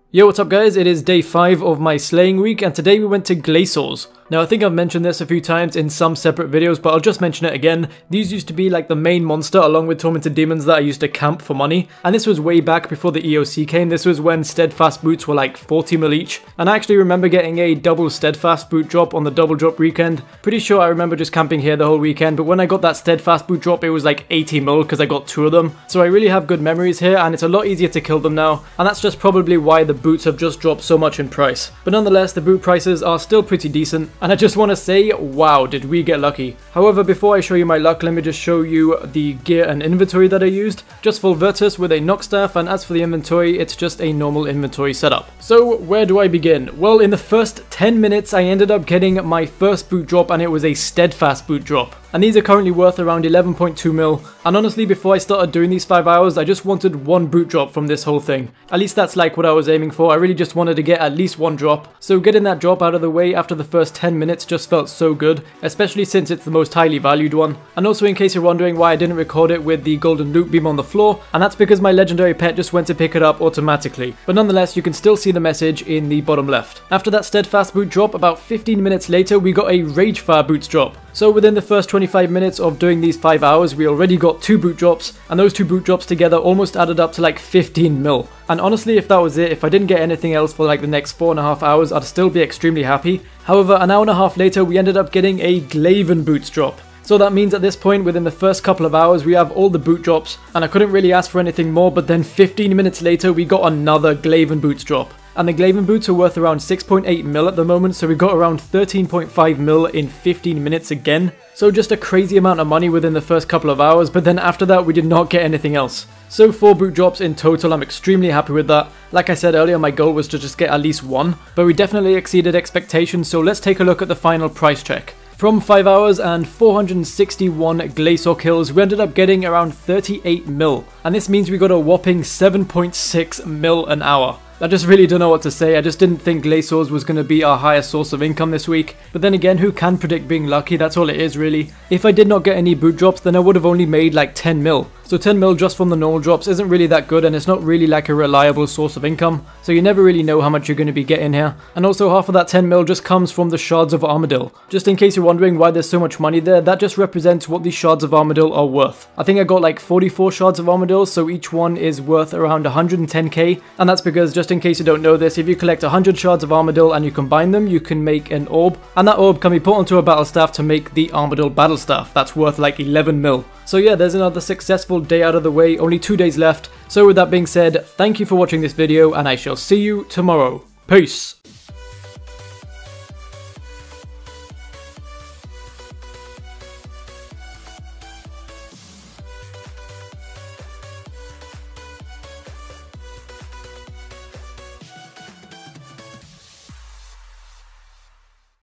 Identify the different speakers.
Speaker 1: Yo, what's up guys? It is day 5 of my slaying week and today we went to Glacors. Now I think I've mentioned this a few times in some separate videos, but I'll just mention it again. These used to be like the main monster along with tormented demons that I used to camp for money. And this was way back before the EOC came. This was when steadfast boots were like 40 mil each. And I actually remember getting a double steadfast boot drop on the double drop weekend. Pretty sure I remember just camping here the whole weekend, but when I got that steadfast boot drop it was like 80 mil because I got 2 of them. So I really have good memories here and it's a lot easier to kill them now. And that's just probably why the boots have just dropped so much in price. But nonetheless, the boot prices are still pretty decent. And I just want to say, wow, did we get lucky. However, before I show you my luck, let me just show you the gear and inventory that I used. Just full Virtus with a knock staff, and as for the inventory, it's just a normal inventory setup. So where do I begin? Well, in the first 10 minutes, I ended up getting my first boot drop and it was a steadfast boot drop. And these are currently worth around 11.2 mil. And honestly, before I started doing these 5 hours, I just wanted one boot drop from this whole thing. At least that's like what I was aiming for. I really just wanted to get at least one drop. So getting that drop out of the way after the first 10 minutes just felt so good, especially since it's the most highly valued one. And also, in case you're wondering why I didn't record it with the golden loot beam on the floor, and that's because my legendary pet just went to pick it up automatically. But nonetheless, you can still see the message in the bottom left. After that steadfast boot drop, about 15 minutes later, we got a ragefire boots drop. So within the first 25 minutes of doing these 5 hours, we already got 2 boot drops, and those 2 boot drops together almost added up to like 15 mil. And honestly, if that was it, if I didn't get anything else for like the next 4.5 hours, I'd still be extremely happy. However, an hour and a half later, we ended up getting a Glaven boots drop. So that means at this point, within the first couple of hours, we have all the boot drops, and I couldn't really ask for anything more, but then 15 minutes later, we got another Glaven boots drop. And the Glaven boots are worth around 6.8 mil at the moment, so we got around 13.5 mil in 15 minutes again. So just a crazy amount of money within the first couple of hours, but then after that we did not get anything else. So 4 boot drops in total, I'm extremely happy with that. Like I said earlier, my goal was to just get at least one, but we definitely exceeded expectations, so let's take a look at the final price check. From 5 hours and 461 Glacor kills, we ended up getting around 38 mil, and this means we got a whopping 7.6 mil an hour. I just really don't know what to say. I just didn't think Glacors was going to be our highest source of income this week. But then again, who can predict being lucky? That's all it is really. If I did not get any boot drops, then I would have only made like 10 mil. So 10 mil just from the normal drops isn't really that good, and it's not really like a reliable source of income. So you never really know how much you're going to be getting here. And also half of that 10 mil just comes from the shards of Armadil. Just in case you're wondering why there's so much money there, that just represents what these shards of Armadil are worth. I think I got like 44 shards of Armadil, so each one is worth around 110k. And that's because, just in case you don't know this, if you collect 100 shards of Armadil and you combine them, you can make an orb. And that orb can be put onto a battle staff to make the Armadil battle staff. That's worth like 11 mil. So yeah, there's another successful day out of the way, only 2 days left. So with that being said, thank you for watching this video and I shall see you tomorrow. Peace!